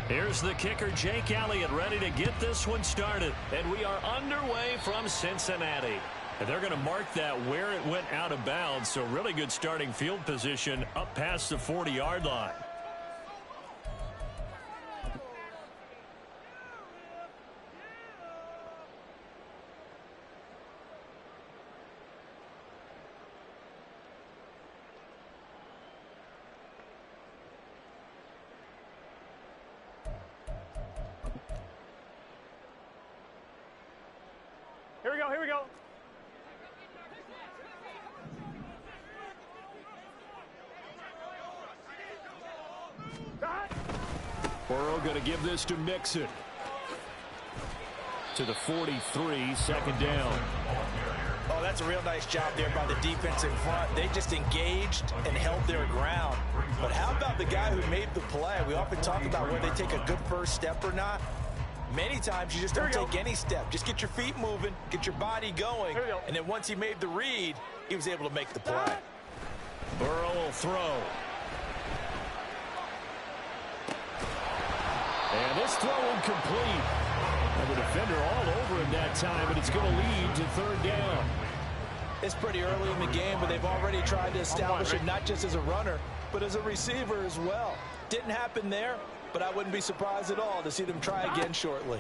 Here's the kicker, Jake Elliott, ready to get this one started. And we are underway from Cincinnati. And they're going to mark that where it went out of bounds. So really good starting field position up past the 40-yard line. Here we go. Burrow going to give this to Mixon. To the 43, second down. Oh, that's a real nice job there by the defense in front. They just engaged and held their ground. But how about the guy who made the play? We often talk about whether they take a good first step or not. Many times you just don't take any step. Just get your feet moving, get your body going, and then once he made the read, he was able to make the play. Burrow will throw. And this throw incomplete. And the defender all over him that time, and it's going to lead to third down. It's pretty early in the game, but they've already tried to establish it not just as a runner, but as a receiver as well. Didn't happen there, but I wouldn't be surprised at all to see them try again shortly.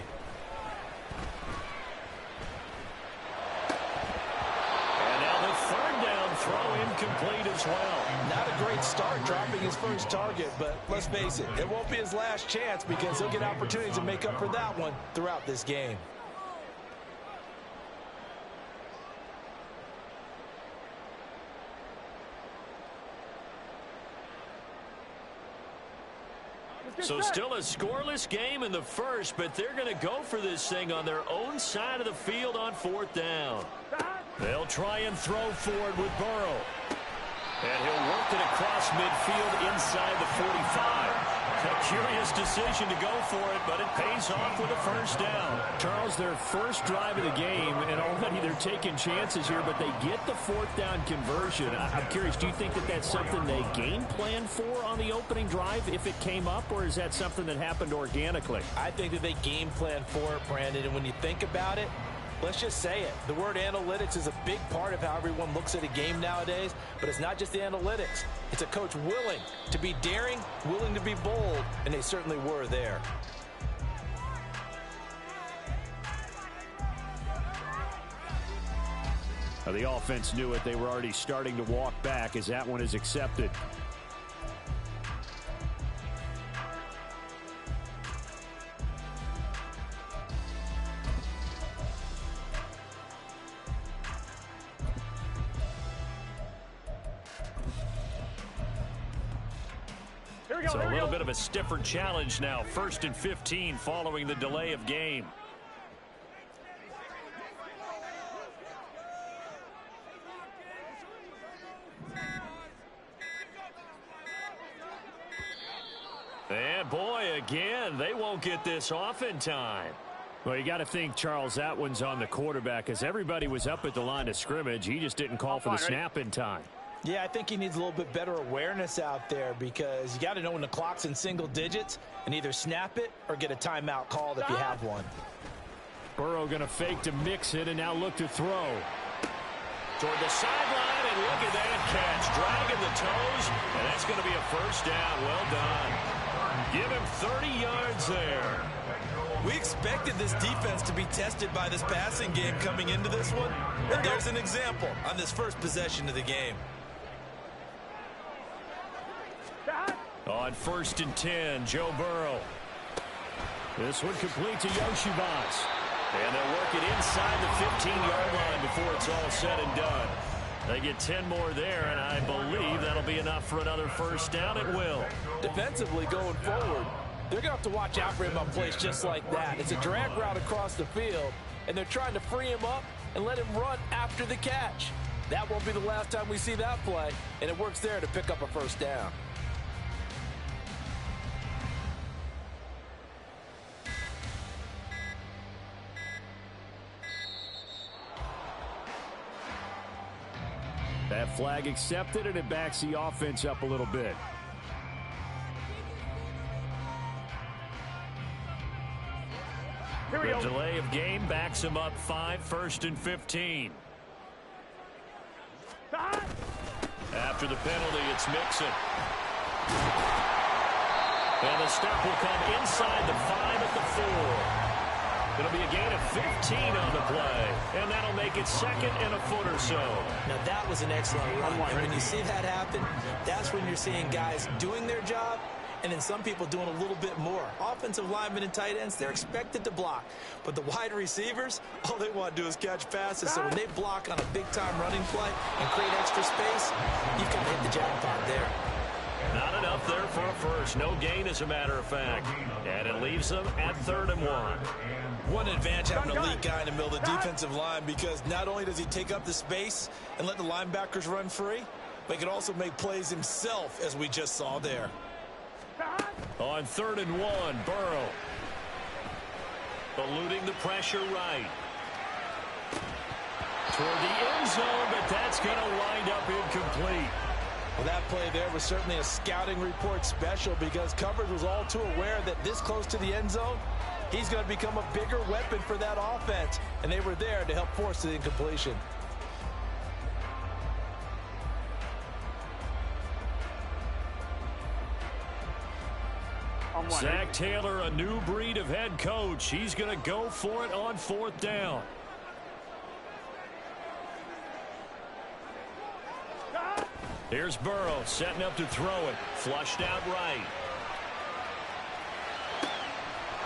And now the third down throw incomplete as well. Not a great start dropping his first target, but let's face it, it won't be his last chance because he'll get opportunities to make up for that one throughout this game. So still a scoreless game in the first, but they're going to go for this thing on their own side of the field on fourth down. They'll try and throw forward with Burrow. And he'll work it across midfield inside the 45. A curious decision to go for it, but it pays off with a first down. Charles, their first drive of the game, and already they're taking chances here, but they get the fourth down conversion. I'm curious, do you think that that's something they game planned for on the opening drive if it came up, or is that something that happened organically? I think that they game planned for it, Brandon, and when you think about it, let's just say it. The word analytics is a big part of how everyone looks at a game nowadays, but it's not just the analytics. It's a coach willing to be daring, willing to be bold, and they certainly were there. Now, the offense knew it. They were already starting to walk back as that one is accepted. So a little bit of a stiffer challenge now. 1st and 15 following the delay of game. And boy, again, they won't get this off in time. Well, you got to think, Charles, that one's on the quarterback as everybody was up at the line of scrimmage. He just didn't call for the snap in time. Yeah, I think he needs a little bit better awareness out there because you got to know when the clock's in single digits and either snap it or get a timeout called if you have one. Burrow going to fake to mix it and now look to throw. Toward the sideline, and look at that catch. Dragging the toes, and that's going to be a first down. Well done. Give him 30 yards there. We expected this defense to be tested by this passing game coming into this one, and there's an example on this first possession of the game. On 1st and 10, Joe Burrow. This one complete to Yoshibas. And they'll work it inside the 15-yard line before it's all said and done. They get 10 more there, and I believe that'll be enough for another first down. It will. Defensively going forward, they're going to have to watch out for him on plays just like that. It's a drag route across the field, and they're trying to free him up and let him run after the catch. That won't be the last time we see that play, and it works there to pick up a first down. That flag accepted, and it backs the offense up a little bit. delay of game backs him up 5, 1st and 15. After the penalty, it's Mixon. And the stop will come inside the 5 at the 4. It'll be a gain of 15 on the play, and that'll make it 2nd and a foot or so. Now, that was an excellent run. And when you see that happen, that's when you're seeing guys doing their job, and then some people doing a little bit more. Offensive linemen and tight ends, they're expected to block. But the wide receivers, all they want to do is catch passes. So when they block on a big-time running play and create extra space, you've kind of hit the jackpot there. Not enough there for a first. No gain, as a matter of fact. And it leaves them at 3rd and 1. One advantage having an elite guy in the middle of the defensive line, because not only does he take up the space and let the linebackers run free, but he can also make plays himself, as we just saw there. On 3rd and 1, Burrow. Eluding the pressure right. Toward the end zone, but that's going to wind up incomplete. Well, that play there was certainly a scouting report special, because coverage was all too aware that this close to the end zone, he's going to become a bigger weapon for that offense, and they were there to help force the incompletion. Zach Taylor, a new breed of head coach. He's going to go for it on 4th down. Here's Burrow setting up to throw it. Flushed out right.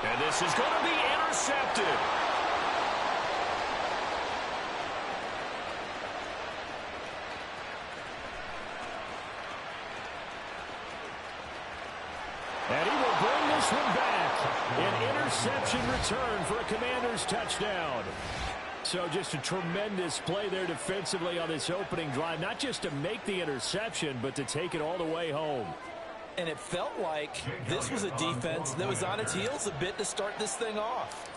And this is going to be intercepted. And he will bring this one back. An interception return for a Commanders touchdown. So just a tremendous play there defensively on this opening drive. Not just to make the interception, but to take it all the way home. And it felt like this was a defense that was on its heels a bit to start this thing off.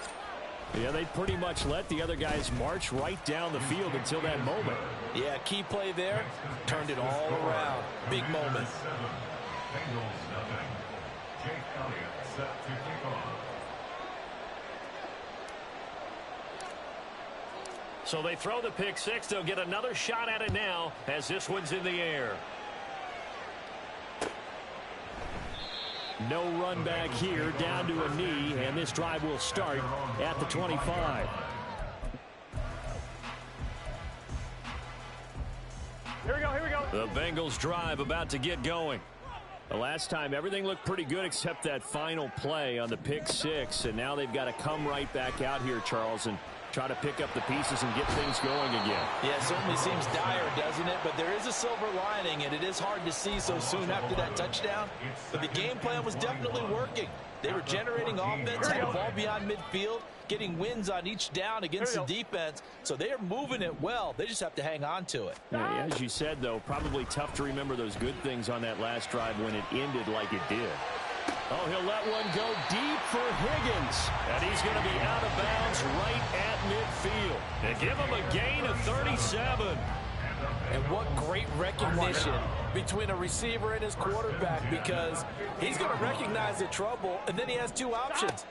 Yeah, they pretty much let the other guys march right down the field until that moment. Yeah, key play there. Turned it all around. Big moment. So they throw the pick six. They'll get another shot at it now as this one's in the air. No run back here, down to a knee, and this drive will start at the 25. Here we go, here we go. The Bengals drive about to get going. The last time, everything looked pretty good except that final play on the pick six, and now they've got to come right back out here, Charles, and try to pick up the pieces and get things going again. Yeah, it certainly seems dire, doesn't it? But there is a silver lining, and it is hard to see so soon after that touchdown. But the game plan was definitely working. They were generating offense, had the ball beyond midfield, getting wins on each down against the defense. So they are moving it well. They just have to hang on to it. Yeah, as you said, though, probably tough to remember those good things on that last drive when it ended like it did. Oh, he'll let one go deep for Higgins. And he's going to be out of bounds right at midfield. They give him a gain of 37. And what great recognition between a receiver and his quarterback, because he's going to recognize the trouble, and then he has two options.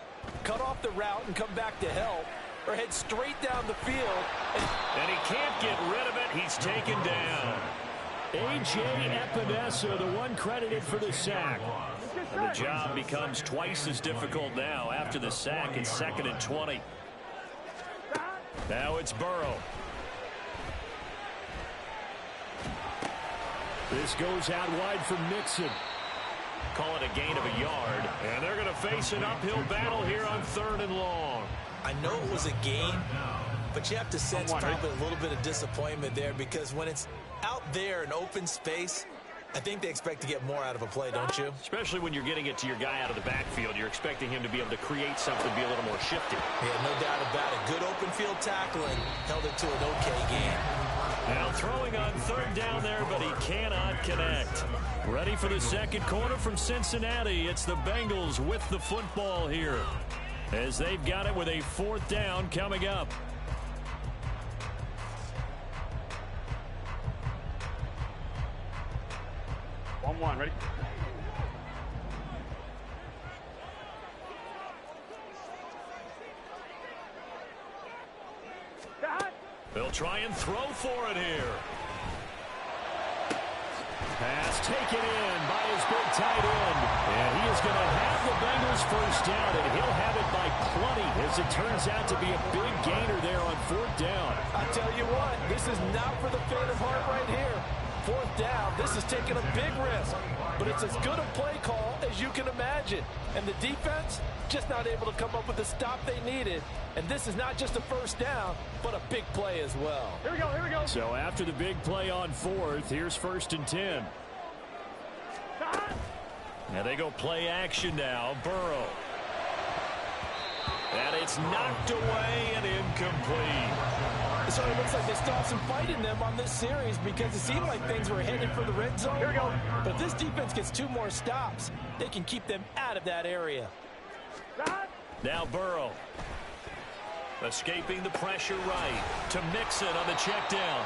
Cut off the route and come back to help, or head straight down the field. And he can't get rid of it. He's taken down. A.J. Epinesa, the one credited for the sack. And the job becomes twice as difficult now after the sack. It's 2nd and 20. Now it's Burrow. This goes out wide for Mixon. Call it a gain of a yard. And they're going to face an uphill battle here on 3rd and long. I know it was a gain, but you have to sense probably a little bit of disappointment there, because when it's out there in open space, I think they expect to get more out of a play, don't you? Especially when you're getting it to your guy out of the backfield. You're expecting him to be able to create something, be a little more shifty. Yeah, no doubt about it. Good open field tackling held it to an okay game. Now throwing on 3rd down there, but he cannot connect. Ready for the second quarter from Cincinnati. It's the Bengals with the football here, as they've got it with a 4th down coming up. One, ready? They'll try and throw for it here. Pass taken in by his big tight end. And he is going to have the Bengals first down, and he'll have it by plenty as it turns out to be a big gainer there on fourth down. I tell you what, this is not for the faint of heart right here. Fourth down, this is taking a big risk, but it's as good a play call as you can imagine. And the defense just not able to come up with the stop they needed. And this is not just a first down, but a big play as well. Here we go, here we go. So after the big play on fourth, here's 1st and 10. Now they go play action now. Burrow. And it's knocked away and incomplete. So it looks like they still have some fight in them on this series because it seemed like things were headed for the red zone. Here we go. But if this defense gets 2 more stops, they can keep them out of that area. Now Burrow. Escaping the pressure right to Mixon on the check down.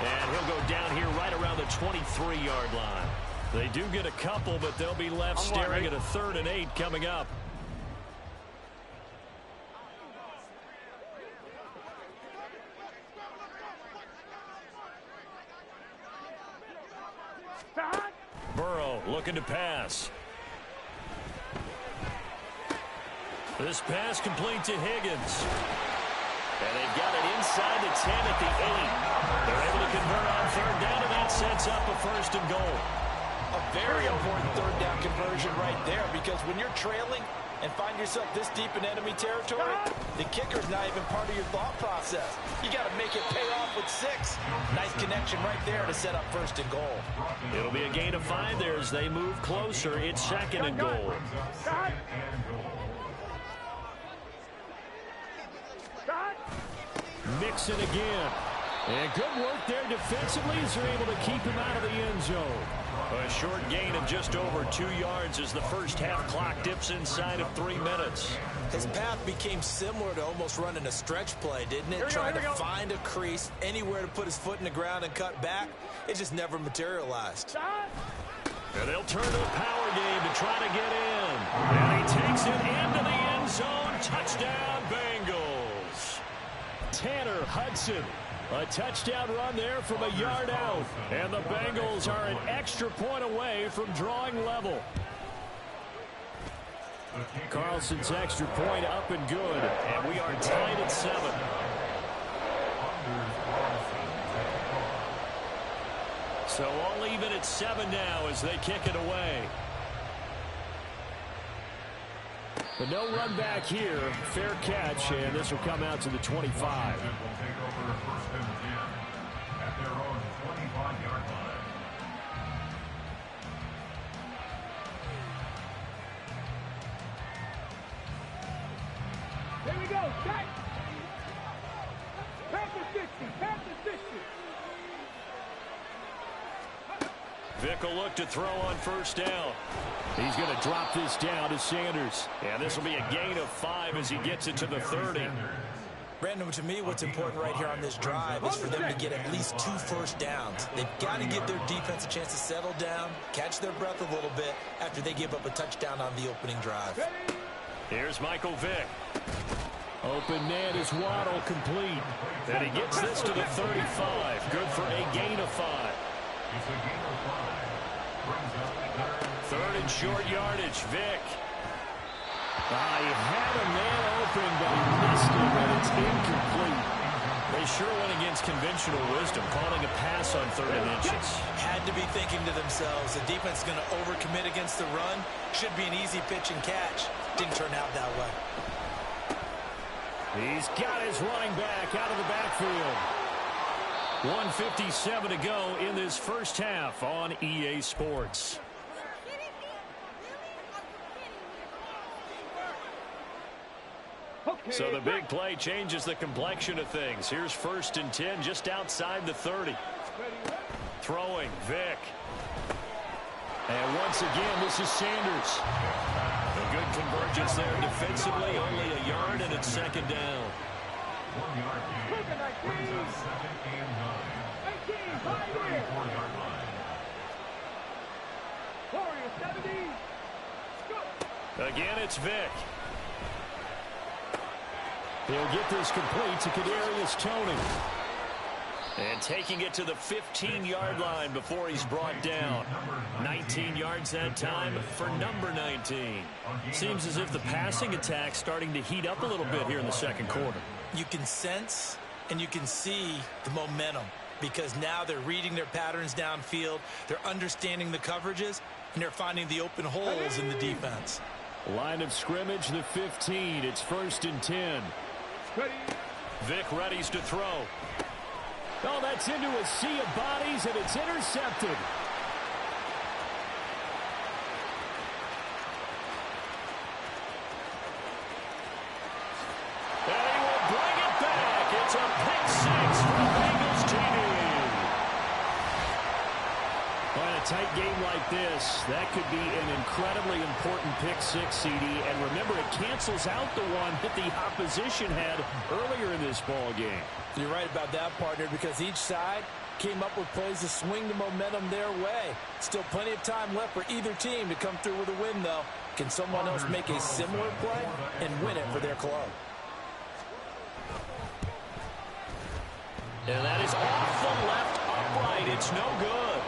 And he'll go down here right around the 23-yard line. They do get a couple, but they'll be left staring at a 3rd and 8 coming up. Burrow looking to pass. This pass complete to Higgins. And they've got it inside the 10 at the 8. They're able to convert on 3rd down, and that sets up a 1st and goal. A very important 3rd down conversion right there because when you're trailing and find yourself this deep in enemy territory, the kicker's not even part of your thought process. You got to make it pay off with 6. Nice connection right there to set up 1st and goal. It'll be a gain of 5 there as they move closer. It's 2nd and goal. Mixon again. And good work there defensively as they're able to keep him out of the end zone. A short gain of just over 2 yards as the first half clock dips inside of 3 minutes. His path became similar to almost running a stretch play, didn't it? Trying to find a crease, anywhere to put his foot in the ground and cut back. It just never materialized. And they'll turn to a power game to try to get in. And he takes it into the end zone. Touchdown, Bengals. Tanner Hudson. A touchdown run there from a yard out. And the Bengals are an extra point away from drawing level. Carlson's extra point up and good. And we are tied at 7. So all even at 7 now as they kick it away. But no run back here. Fair catch, and this will come out to the 25. Here we go. Check. Pass the 60. Pass the 60. Vick will look to throw on 1st down. He's going to drop this down to Sanders. And this will be a gain of 5 as he gets it to the 30. Brandon, to me, what's important right here on this drive is for them to get at least 2 first downs. They've got to give their defense a chance to settle down, catch their breath a little bit after they give up a touchdown on the opening drive. Here's Michael Vick. Open man is Waddle complete. And he gets this to the 35. Good for a gain of 5. 3rd and short yardage. Vick. He had a man open, but he missed it, and it's incomplete. They sure went against conventional wisdom, calling a pass on 3rd and inches. Had to be thinking to themselves, the defense is going to overcommit against the run. Should be an easy pitch and catch. Didn't turn out that way. He's got his running back out of the backfield. 1:57 to go in this first half on EA Sports. So the big play changes the complexion of things. Here's 1st and 10 just outside the 30. Throwing, Vick. And once again, this is Sanders. A good convergence there defensively, only a yard, and it's 2nd down. Again, it's Vick. He'll get this complete to Kadarius Toney. And taking it to the 15-yard line before he's brought down. 19 yards that time for number 19. Seems as if the passing attack's starting to heat up a little bit here in the second quarter. You can sense and you can see the momentum because now they're reading their patterns downfield, they're understanding the coverages, and they're finding the open holes in the defense. Line of scrimmage, the 15. It's 1st and 10. Ready. Vic readies to throw. Oh, that's into a sea of bodies, and it's intercepted. And he will bring it back. It's a pick six for the Bengals TD. Well, in a tight game like this, that could be an incredibly important pick six, CD. And remember, it cancels out the one that the opposition had earlier in this ball game. You're right about that, partner, because each side came up with plays to swing the momentum their way. Still plenty of time left for either team to come through with a win, though. Can someone else make a similar play and win it for their club? And that is off the left upright. It's no good.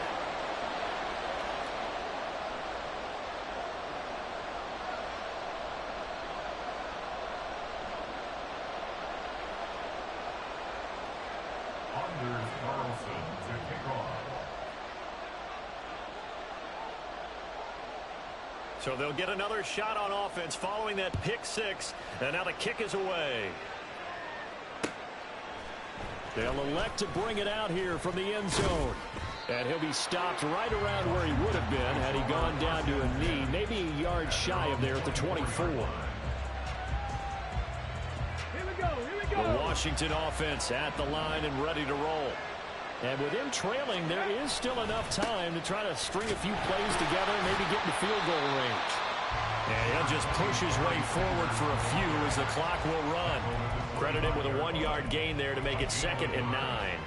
So they'll get another shot on offense following that pick six. And now the kick is away. They'll elect to bring it out here from the end zone. And he'll be stopped right around where he would have been had he gone down to a knee, maybe a yard shy of there at the 24. Here we go. Here we go. The Washington offense at the line and ready to roll. And with him trailing, there is still enough time to try to string a few plays together and maybe get in the field goal range. And he'll just push his way forward for a few as the clock will run. Credit him with a 1-yard gain there to make it 2nd and 9.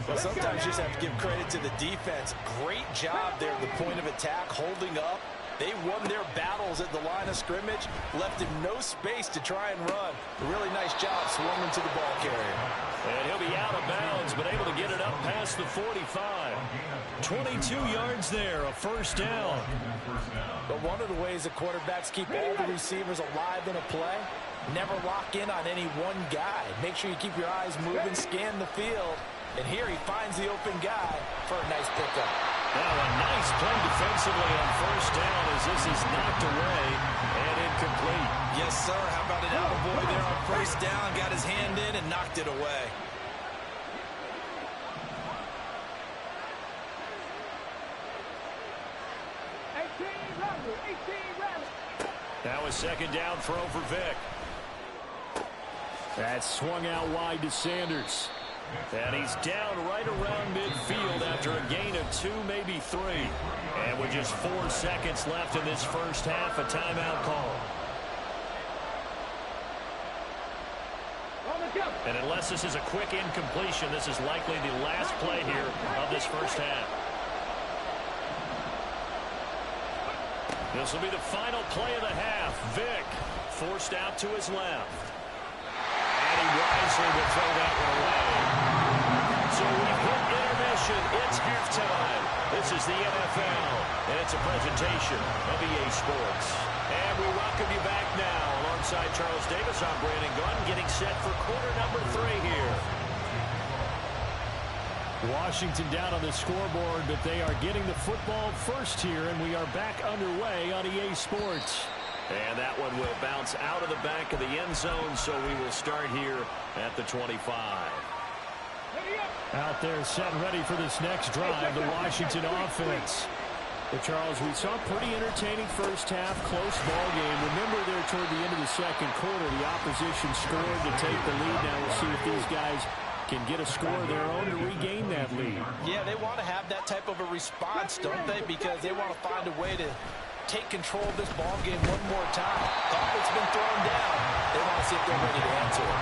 Well, sometimes you just have to give credit to the defense. Great job there at the point of attack, holding up. They won their battles at the line of scrimmage, left him no space to try and run. A really nice job swarming to the ball carrier. And he'll be out of bounds, but able to get it up past the 45. 22 yards there, a 1st down. But one of the ways the quarterbacks keep all the receivers alive in a play, never lock in on any one guy. Make sure you keep your eyes moving, scan the field. And here he finds the open guy for a nice pickup. Now a nice play defensively on 1st down as this is knocked away and incomplete. Yes, sir. How about an attaboy there on 1st down? Got his hand in and knocked it away. Now a 2nd down throw for Vic. That swung out wide to Sanders. And he's down right around midfield after a gain of 2, maybe 3. And with just 4 seconds left in this first half, a timeout call. And unless this is a quick incompletion, this is likely the last play here of this first half. This will be the final play of the half. Vic forced out to his left. And he wisely will throw that one away. So we've hit intermission. It's halftime. This is the NFL, and it's a presentation of EA Sports. And we welcome you back now. Alongside Charles Davis, I'm Brandon Gunn, getting set for quarter number 3 here. Washington down on the scoreboard, but they are getting the football first here, and we are back underway on EA Sports. And that one will bounce out of the back of the end zone, so we will start here at the 25. Out there set and ready for this next drive, the Washington offense. But Charles, we saw a pretty entertaining first half, close ball game. Remember there toward the end of the second quarter, the opposition scored to take the lead. Now we'll see if these guys can get a score of their own to regain that lead. Yeah, they want to have that type of a response, don't they? Because they want to find a way to take control of this ball game one more time. It's been thrown down. They want to see if they're ready to answer it.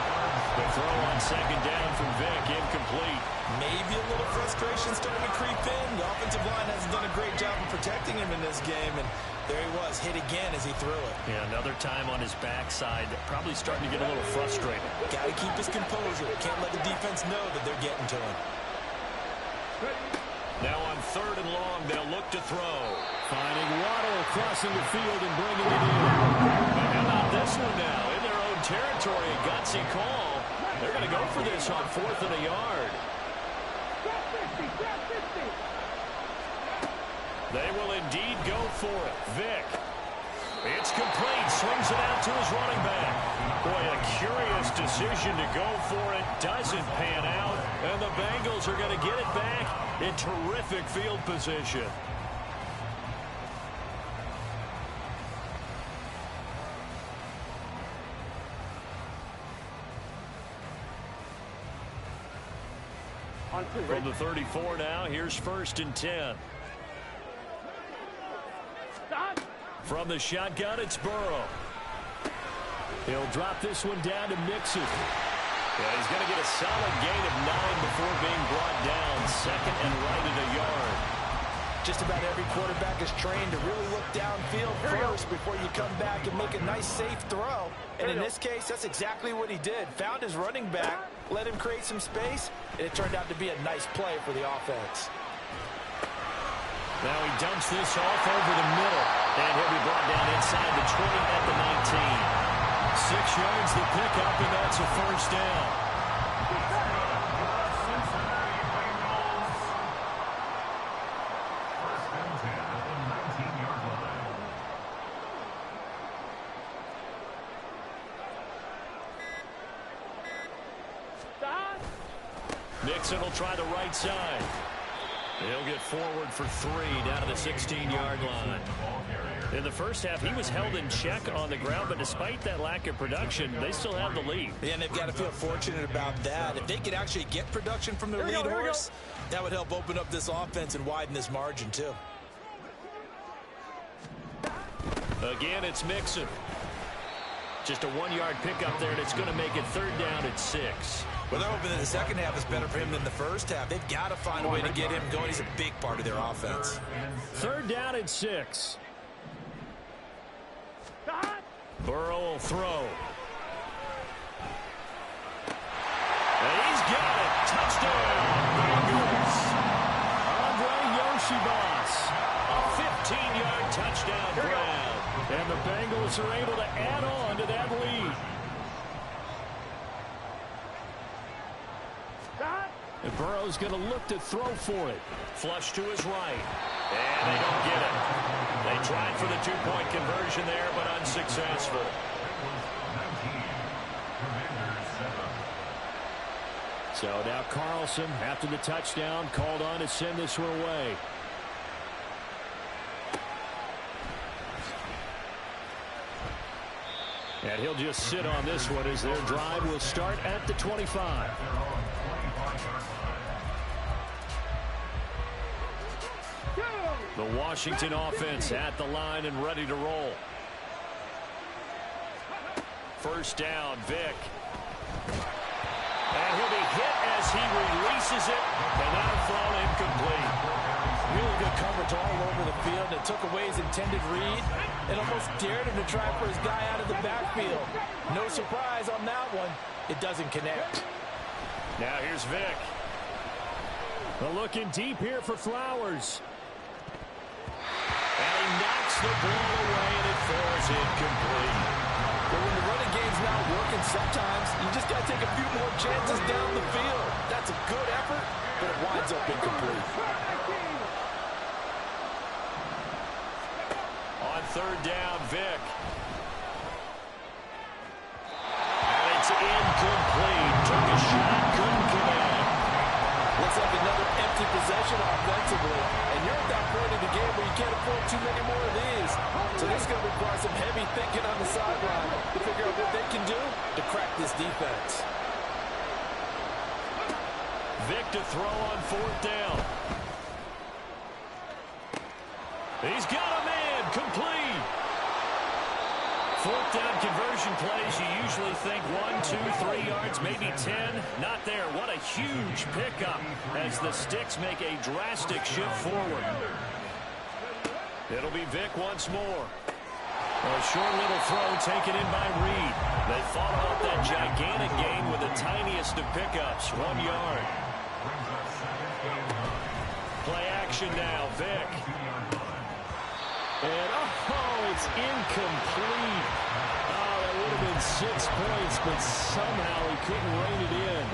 The throw on 2nd down from Vic, incomplete. Maybe a little frustration starting to creep in. The offensive line hasn't done a great job of protecting him in this game, and There he was, hit again as he threw it. Yeah, another time on his backside. Probably starting to get a little frustrated. Got to keep his composure. Can't let the defense know that they're getting to him. Now on 3rd and long, they'll look to throw. Finding Waddle crossing the field and bringing it in. And how about this one now? In their own territory, a gutsy call. They're going to go for this on 4th and a yard. They will indeed go for it. Vick. It's complete. Swings it out to his running back. Boy, a curious decision to go for it. Doesn't pan out. And the Bengals are going to get it back in terrific field position. From the 34 now, here's 1st and 10. From the shotgun, it's Burrow. He'll drop this one down to Mixon. Yeah, he's going to get a solid gain of 9 before being brought down. 2nd and right at a yard. Just about every quarterback is trained to really look downfield first before you come back and make a nice, safe throw. And in this case, that's exactly what he did. Found his running back, let him create some space, and it turned out to be a nice play for the offense. Now he dumps this off over the middle. And he'll be brought down inside the 20 at the 19. 6 yards the pickup, and that's a 1st down. Mixon will try the right side. He'll get forward for 3 down to the 16-yard line. In the first half, he was held in check on the ground, but despite that lack of production, they still have the lead. Yeah, and they've got to feel fortunate about that. If they could actually get production from their lead horse, that would help open up this offense and widen this margin, too. Again, it's Mixon. Just a 1-yard pickup there, and it's going to make it 3rd down at 6. Well, they're hoping that the second half is better for him than the first half. They've got to find a way to get him going. He's a big part of their offense. 3rd down and 6. Burrow will throw. And he's got it. Touchdown, Bengals. Andre Yoshibas. A 15-yard touchdown grab. And the Bengals are able to add on to that lead. And Burrow's going to look to throw for it. Flush to his right. And they don't get it. They tried for the 2-point conversion there, but unsuccessful. So now Carlson, after the touchdown, called on to send this one away. And he'll just sit on this one as their drive will start at the 25. The Washington offense at the line and ready to roll. 1st down, Vick. And he'll be hit as he releases it, and that'll fall incomplete. Really good coverage all over the field. It took away his intended read and almost dared him to try for his guy out of the backfield. No surprise on that one. It doesn't connect. Now here's Vick. They're looking deep here for Flowers. And he knocks the ball away, and it falls incomplete. But when the running game's not working, sometimes you just got to take a few more chances down the field. That's a good effort, but it winds up incomplete. On 3rd down, Vick. And it's incomplete. Took a shot, couldn't connect. Looks like another empty possession offensively. And you're at that point in the game where you can't afford too many more of these. So this is going to require some heavy thinking on the sideline to figure out what they can do to crack this defense. Vick to throw on 4th down. He's got a man, complete. 4th down conversion plays, you usually think 1, 2, 3 yards, maybe 10. Not there. What a huge pickup as the Sticks make a drastic shift forward. It'll be Vick once more. A short little throw taken in by Reed. They fought off that gigantic gain with the tiniest of pickups, 1 yard. Play action now, Vick. And, oh, it's incomplete. Oh, that would have been 6 points, but somehow he couldn't rein it in.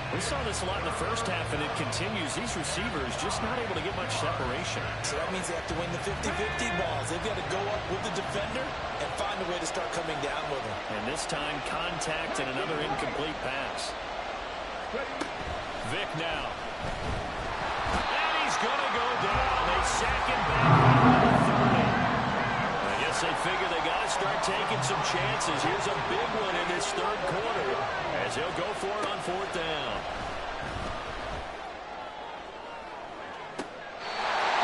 We saw this a lot in the first half, and it continues. These receivers just not able to get much separation. So that means they have to win the 50-50 balls. They've got to go up with the defender and find a way to start coming down with him. And this time, contact and another incomplete pass. Vick now. And he's going to go down. They sack him back at the 30. I guess they figure they got to start taking some chances. Here's a big one in this third quarter as he'll go for it on 4th down.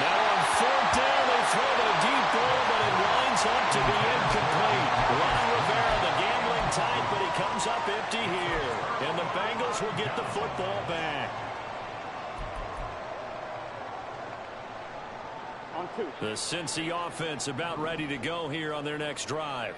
Now on 4th down, they throw the deep ball, but it winds up to be incomplete. Ron Rivera, the gambling type, but he comes up empty here. And the Bengals will get the football back. The Cincy offense about ready to go here on their next drive.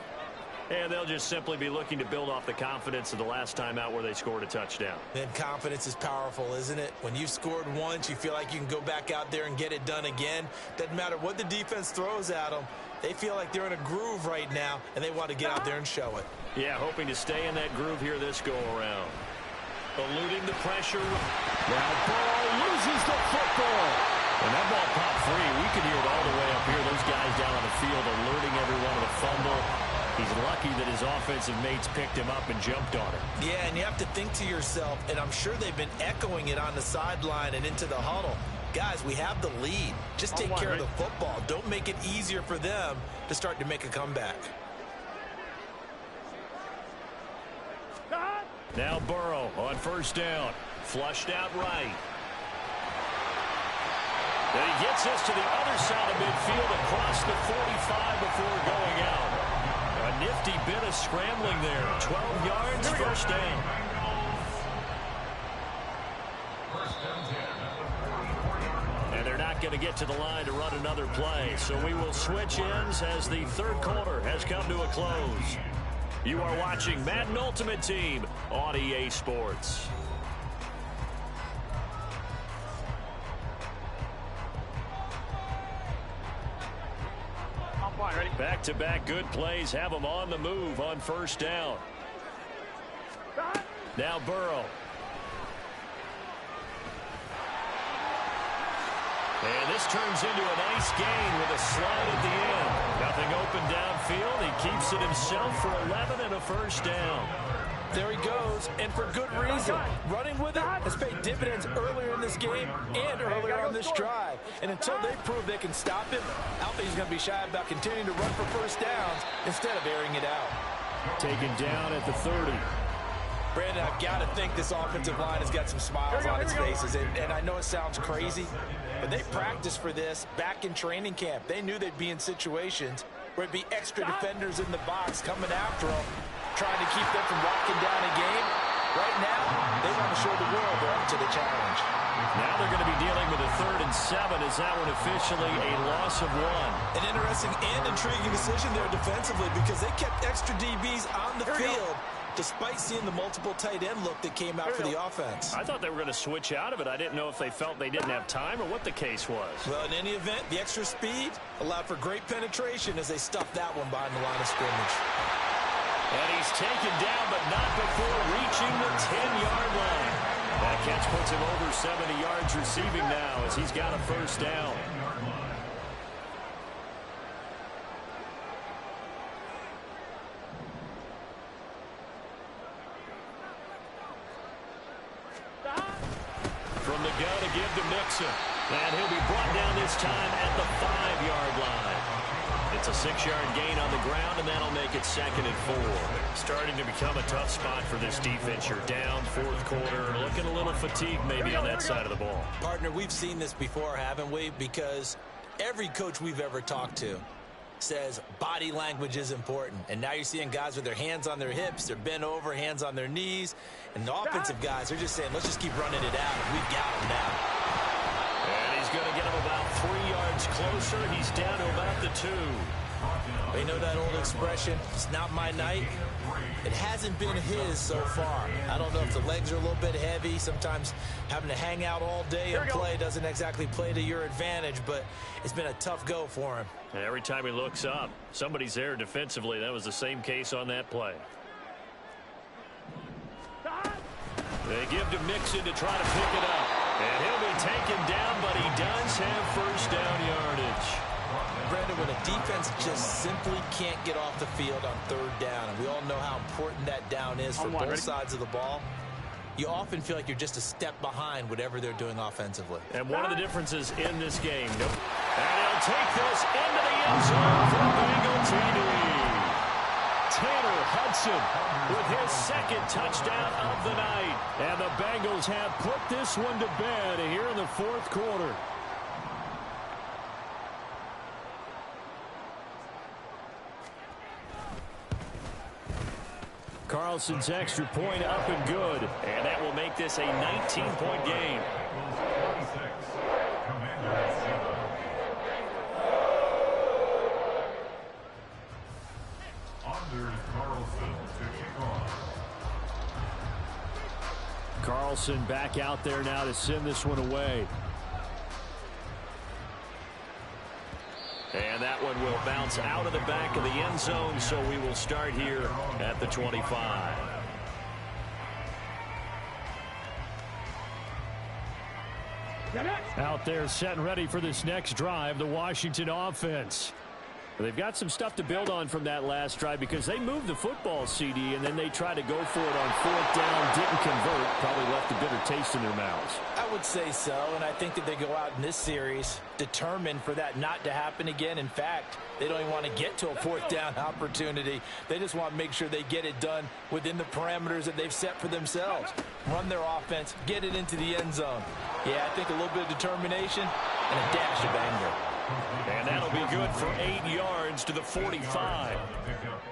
And they'll just simply be looking to build off the confidence of the last time out where they scored a touchdown. And confidence is powerful, isn't it? When you've scored once, you feel like you can go back out there and get it done again. Doesn't matter what the defense throws at them. They feel like they're in a groove right now, and they want to get out there and show it. Yeah, hoping to stay in that groove here this go-around. Eluding the pressure. Now Burrow loses the football. And that ball popped free. We could hear it all the way up here. Those guys down on the field alerting everyone of the fumble. He's lucky that his offensive mates picked him up and jumped on it. Yeah, and you have to think to yourself, and I'm sure they've been echoing it on the sideline and into the huddle. Guys, we have the lead. Just take care of the football. Don't make it easier for them to start to make a comeback. Now Burrow on 1st down. Flushed out right. And he gets us to the other side of midfield across the 45 before going out. A nifty bit of scrambling there. 12 yards, 1st down. And they're not going to get to the line to run another play. So we will switch ends as the third quarter has come to a close. You are watching Madden Ultimate Team on EA Sports. Back-to-back good plays have them on the move on 1st down. Now Burrow. And this turns into a nice gain with a slide at the end. Nothing open downfield. He keeps it himself for 11 and a 1st down. There he goes, and for good reason. Running with it has paid dividends earlier in this game and earlier on this drive. And until they prove they can stop him, I don't think he's going to be shy about continuing to run for 1st downs instead of airing it out. Taken down at the 30. Brandon, I've got to think this offensive line has got some smiles on its faces. And I know it sounds crazy, but they practiced for this back in training camp. They knew they'd be in situations where it'd be extra defenders in the box coming after them, trying to keep them from locking down a game. Right now, they want to show the world they're up to the challenge. Now they're going to be dealing with a 3rd and 7. Is that one officially a loss of 1? An interesting and intriguing decision there defensively because they kept extra DBs on the field despite seeing the multiple tight end look that came out for the offense. I thought they were going to switch out of it. I didn't know if they felt they didn't have time or what the case was. Well, in any event, the extra speed allowed for great penetration as they stuffed that one behind the line of scrimmage. And he's taken down, but not before reaching the 10-yard line. That catch puts him over 70 yards receiving now as he's got a 1st down. From the gun to give to Mixon. And he'll be brought down this time at the 5-yard line. It's a 6-yard gain on the ground, and that'll make it 2nd and 4. Starting to become a tough spot for this defense. You're down 4th quarter, looking a little fatigued maybe on that side of the ball. Partner, we've seen this before, haven't we? Because every coach we've ever talked to says body language is important. And now you're seeing guys with their hands on their hips, they're bent over, hands on their knees. And the offensive guys are just saying, let's just keep running it out. We've got them now. And he's going to get him about 3 yards closer. He's down to about the 2. They know that old expression, it's not my night. It hasn't been his so far. I don't know if the legs are a little bit heavy. Sometimes having to hang out all day and play doesn't exactly play to your advantage, but it's been a tough go for him. And every time he looks up, somebody's there defensively. That was the same case on that play. They give to Mixon to try to pick it up. And he'll be taken down, but he does have first down yardage. Brandon, when a defense just simply can't get off the field on third down, and we all know how important that down is for both sides of the ball, you often feel like you're just a step behind whatever they're doing offensively. And one of the differences in this game, and he'll take this into the end zone for Bengal TD. Tanner Hudson with his second touchdown of the night. And the Bengals have put this one to bed here in the fourth quarter. Carlson's extra point up and good. And that will make this a 19-point game. Carlson back out there now to send this one away. And that one will bounce out of the back of the end zone, so we will start here at the 25. Out there set and ready for this next drive, the Washington offense. They've got some stuff to build on from that last drive because they moved the football, CD, and then they tried to go for it on fourth down, didn't convert, probably left a bitter taste in their mouths. I would say so, and I think that they go out in this series determined for that not to happen again. In fact, they don't even want to get to a fourth down opportunity. They just want to make sure they get it done within the parameters that they've set for themselves. Run their offense, get it into the end zone. Yeah, I think a little bit of determination and a dash of anger. And that'll be good for 8 yards to the 45.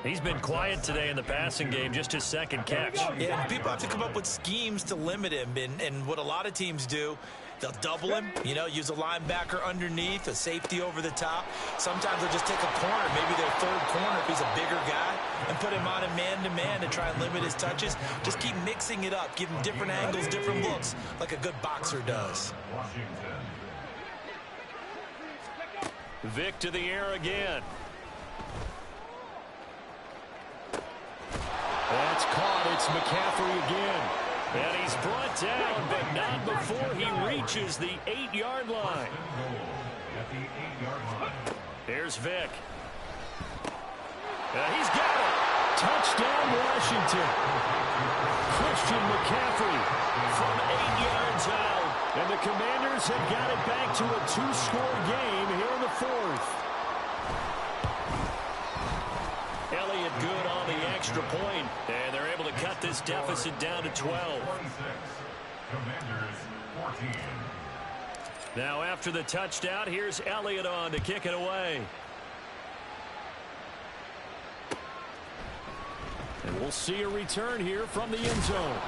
He's been quiet today in the passing game, just his second catch. Yeah, people have to come up with schemes to limit him, and what a lot of teams do, they'll double him, use a linebacker underneath, a safety over the top. Sometimes they'll just take a corner, maybe their third corner if he's a bigger guy, and put him on a man-to-man to try and limit his touches. Just keep mixing it up, give him different angles, different looks, like a good boxer does. Vic to the air again. That's caught. It's McCaffrey again. And he's brought down, but not before he reaches the 8-yard line. Here's Vic. He's got it. Touchdown, Washington. Christian McCaffrey from 8 yards out. And the Commanders have got it back to a 2-score game here in the fourth. Elliott good on the extra point, and they're able to cut this deficit down to 12. Now after the touchdown, here's Elliott on to kick it away. And we'll see a return here from the end zone.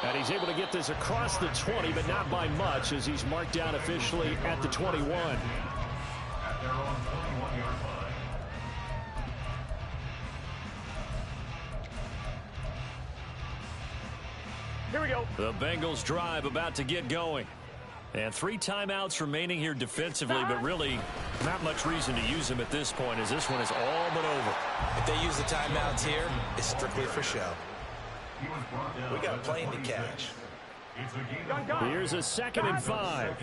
And he's able to get this across the 20, but not by much, as he's marked down officially at the 21. Here we go. The Bengals drive about to get going. And 3 timeouts remaining here defensively, but really not much reason to use them at this point, as this one is all but over. If they use the timeouts here, it's strictly for show. We got a plane to catch. Here's a 2nd and 5.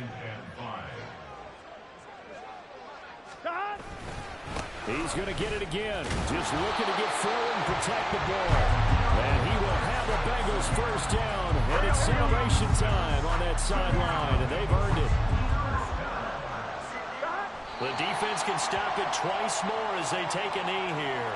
He's going to get it again. Just looking to get forward and protect the ball. And he will have the Bengals first down. And it's celebration time on that sideline, and they've earned it. The defense can stop it twice more as they take a knee here.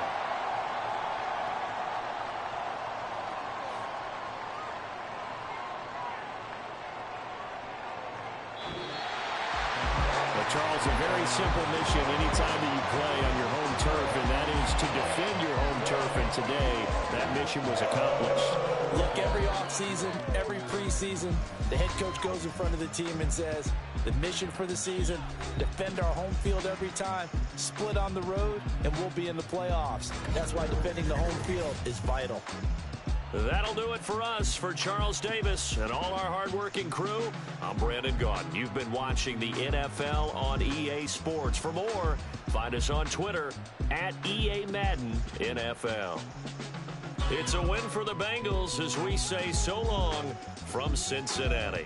The Charles, a very simple mission anytime that you play on your home turf, and that is to defend your home turf, and today that mission was accomplished. Look, every offseason, every preseason, the head coach goes in front of the team and says, the mission for the season, defend our home field every time, split on the road, and we'll be in the playoffs. That's why defending the home field is vital. That'll do it for us. For Charles Davis and all our hardworking crew, I'm Brandon Gaudin. You've been watching the NFL on EA Sports. For more, find us on Twitter at EA Madden NFL. It's a win for the Bengals as we say so long from Cincinnati.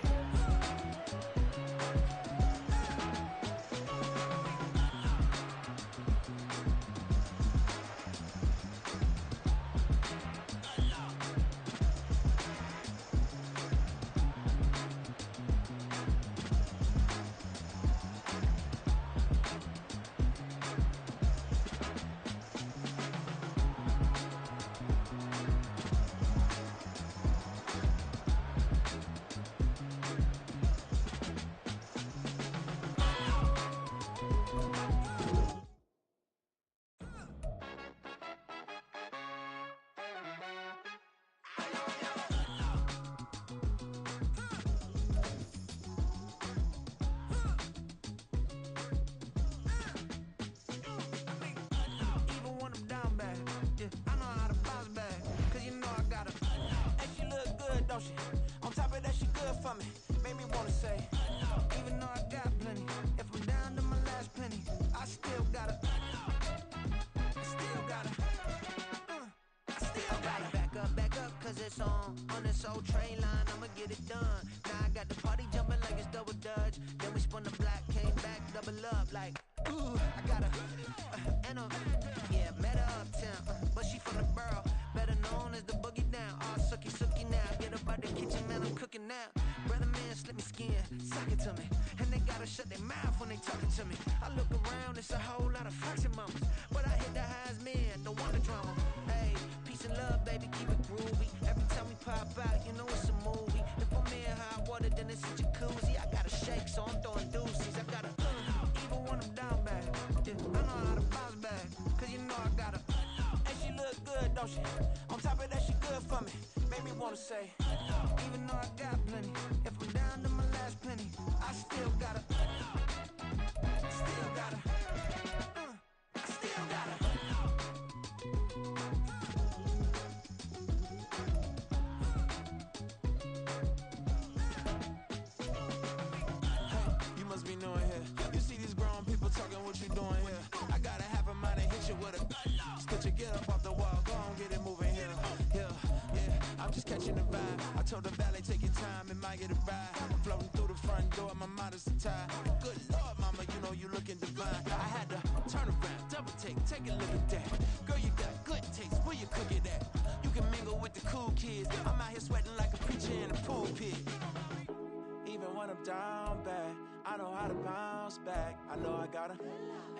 On top of that, she good for me. Made me wanna say, even though I got plenty, if I'm down to my last penny, I still gotta back up, cause it's on this old train line, I'ma get it done. Now I got the party jumping like it's double dutch. Then we spun the block, came back, double up, like, ooh, I got met her uptown, but she from the borough, better known as the boogie down. All sucky now, get up out the kitchen, man, I'm cooking now. Brother man, slip me skin, suck it to me, and they gotta shut their mouth when they talking to me. I look around, it's a whole lot of fraction mamas, but I hit the highs, man, don't want the drama. Hey, peace and love, baby, keep it groovy. Every time we pop out, you know it's a movie. If I'm in hot water, then it's a jacuzzi. I gotta shake, so I'm throwing deuces. I gotta even when I'm down bad. Yeah, I know how to bounce back, cause you know I gotta. Hey, she look good, don't she? On top of that, she good for me. Made me wanna say, even though I got plenty, if I'm down to my last penny, I still gotta. You must be knowing here. You see these grown people talking, what you doing here? I gotta have a mind and hit you with a. Put your get up off the wall, go on, get it moving here. Yeah, I'm just catching the vibe. I told the valet, take your time, it might get a ride. Floating through the front door, my mind is tied. Good Lord, mama, you know you looking divine. I had to turn around, double take a look at that. Girl, you got good taste, where you cook it at? You can mingle with the cool kids. I'm out here sweating like a preacher in a pool pit. Even when I'm down bad, I know how to bounce back. I know I gotta